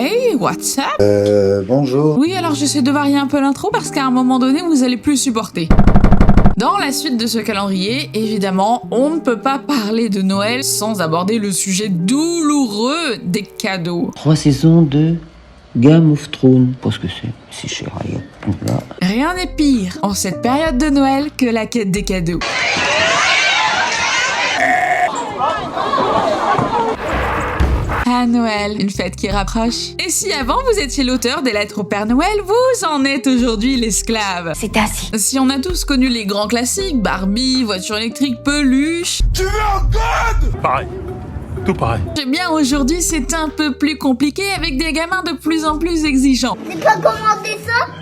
Hey, what's up? Bonjour. Oui, alors j'essaie de varier un peu l'intro parce qu'à un moment donné, vous allez plus supporter. Dans la suite de ce calendrier, évidemment, on ne peut pas parler de Noël sans aborder le sujet douloureux des cadeaux. 3 saisons de Game of Thrones. Parce que c'est cher, là. Rien n'est pire en cette période de Noël que la quête des cadeaux. À Noël, une fête qui rapproche. Et si avant vous étiez l'auteur des lettres au Père Noël, vous en êtes aujourd'hui l'esclave. C'est ainsi. Si on a tous connu les grands classiques, Barbie, voiture électrique, peluche... Tu veux un code? Pareil. Tout pareil. Eh bien aujourd'hui c'est un peu plus compliqué avec des gamins de plus en plus exigeants. C'est pas commenter ça?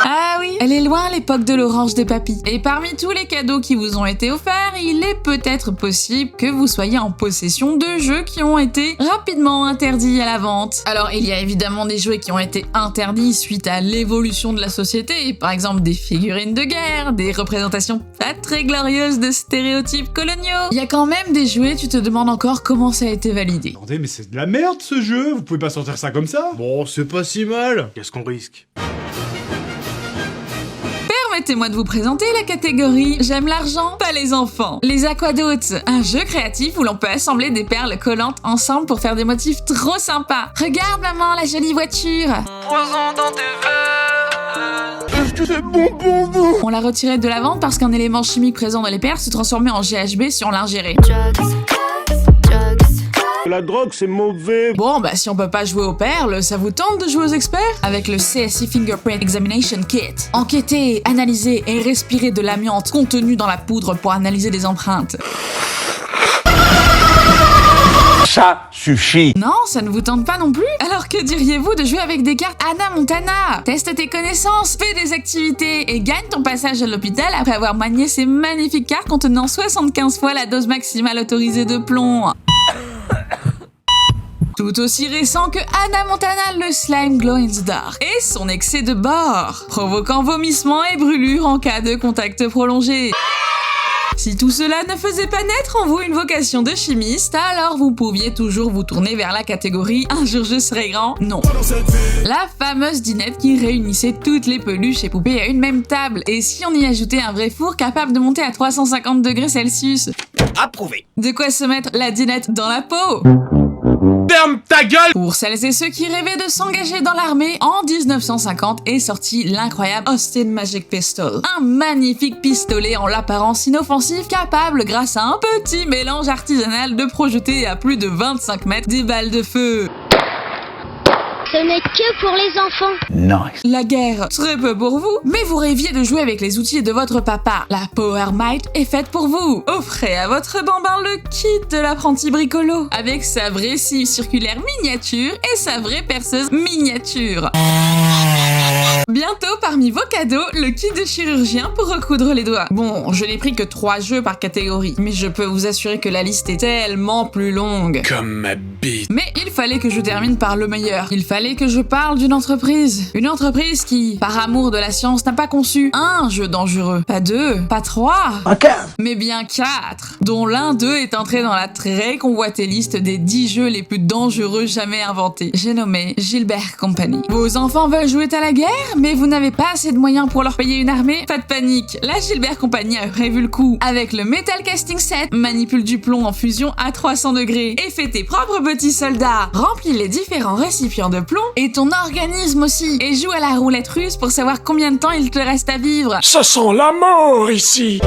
Ah oui, elle est loin l'époque de l'orange de papy. Et parmi tous les cadeaux qui vous ont été offerts, il est peut-être possible que vous soyez en possession de jeux qui ont été rapidement interdits à la vente. Alors il y a évidemment des jouets qui ont été interdits suite à l'évolution de la société, par exemple des figurines de guerre, des représentations pas très glorieuses de stéréotypes coloniaux. Il y a quand même des jouets, tu te demandes encore comment ça a été validé. Attendez, mais c'est de la merde ce jeu, vous pouvez pas sortir ça comme ça? Bon, c'est pas si mal. Qu'est-ce qu'on risque? Permettez-moi de vous présenter la catégorie J'aime l'argent, pas les enfants. Les Aquadotes, un jeu créatif où l'on peut assembler des perles collantes ensemble pour faire des motifs trop sympas. Regarde maman, la jolie voiture. Est-ce que c'est bon pour vous? On l'a retiré de la vente parce qu'un élément chimique présent dans les perles se transformait en GHB si on l'ingérait. La drogue, c'est mauvais. Bon, bah si on peut pas jouer aux perles, ça vous tente de jouer aux experts? Avec le CSI Fingerprint Examination Kit. Enquêter, analyser et respirer de l'amiante contenu dans la poudre pour analyser des empreintes. Ça suffit. Non, ça ne vous tente pas non plus? Alors que diriez-vous de jouer avec des cartes Hannah Montana? Teste tes connaissances, fais des activités et gagne ton passage à l'hôpital après avoir manié ces magnifiques cartes contenant 75 fois la dose maximale autorisée de plomb. Tout aussi récent que Hannah Montana, le slime glow in the dark et son excès de bord, provoquant vomissements et brûlures en cas de contact prolongé. Si tout cela ne faisait pas naître en vous une vocation de chimiste, alors vous pouviez toujours vous tourner vers la catégorie « Un jour je serai grand ». Non. La fameuse dinette qui réunissait toutes les peluches et poupées à une même table. Et si on y ajoutait un vrai four capable de monter à 350 degrés Celsius? Approuvé. De quoi se mettre la dinette dans la peau? Ferme ta gueule! Pour celles et ceux qui rêvaient de s'engager dans l'armée, en 1950 est sorti l'incroyable Austin Magic Pistol. Un magnifique pistolet en l'apparence inoffensif capable, grâce à un petit mélange artisanal, de projeter à plus de 25 mètres des balles de feu. Ce n'est que pour les enfants. Nice. La guerre, très peu pour vous, mais vous rêviez de jouer avec les outils de votre papa. La Power Mite est faite pour vous. Offrez à votre bambin le kit de l'apprenti bricolo, avec sa vraie scie circulaire miniature et sa vraie perceuse miniature. Bientôt, parmi vos cadeaux, le kit de chirurgien pour recoudre les doigts. Bon, je n'ai pris que 3 jeux par catégorie, mais je peux vous assurer que la liste est tellement plus longue. Comme ma bite. Mais il fallait que je termine par le meilleur. Il fallait que je parle d'une entreprise. Une entreprise qui, par amour de la science, n'a pas conçu un jeu dangereux. Pas 2, pas 3, mais bien 4, dont l'un d'eux est entré dans la très convoitée liste des 10 jeux les plus dangereux jamais inventés. J'ai nommé Gilbert Company. Vos enfants veulent jouer à la guerre, mais vous n'avez pas assez de moyens pour leur payer une armée? Pas de panique, la Gilbert Company a prévu le coup. Avec le Metal Casting Set, manipule du plomb en fusion à 300 degrés et fais tes propres petits soldats. Remplis les différents récipients de plomb et ton organisme aussi. Et joue à la roulette russe pour savoir combien de temps il te reste à vivre. Ça sent la mort ici.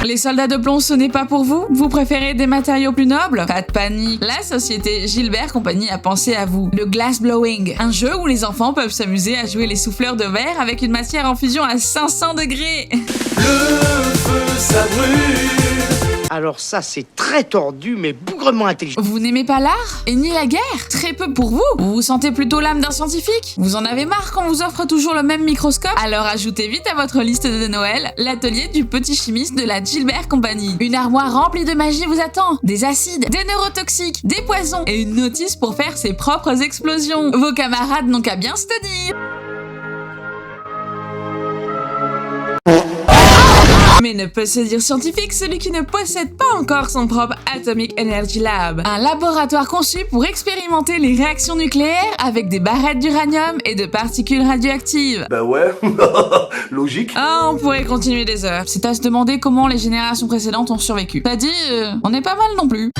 Les soldats de plomb, ce n'est pas pour vous? Vous préférez des matériaux plus nobles? Pas de panique, la société Gilbert Company a pensé à vous. Le Glass Blowing, un jeu où les enfants peuvent s'amuser à jouer les souffleurs de verre avec une matière en fusion à 500 degrés. Le feu, ça brûle. Alors ça, c'est très tordu, mais bougrement intelligent. Vous n'aimez pas l'art? Et ni la guerre? Très peu pour vous? Vous vous sentez plutôt l'âme d'un scientifique? Vous en avez marre qu'on vous offre toujours le même microscope? Alors ajoutez vite à votre liste de Noël l'atelier du petit chimiste de la Gilbert Company. Une armoire remplie de magie vous attend. Des acides, des neurotoxiques, des poisons et une notice pour faire ses propres explosions. Vos camarades n'ont qu'à bien se tenir. ne peut se dire scientifique celui qui ne possède pas encore son propre Atomic Energy Lab, un laboratoire conçu pour expérimenter les réactions nucléaires avec des barrettes d'uranium et de particules radioactives. Bah ouais, logique. Ah, on pourrait continuer des heures. C'est à se demander comment les générations précédentes ont survécu. T'as dit, on est pas mal non plus.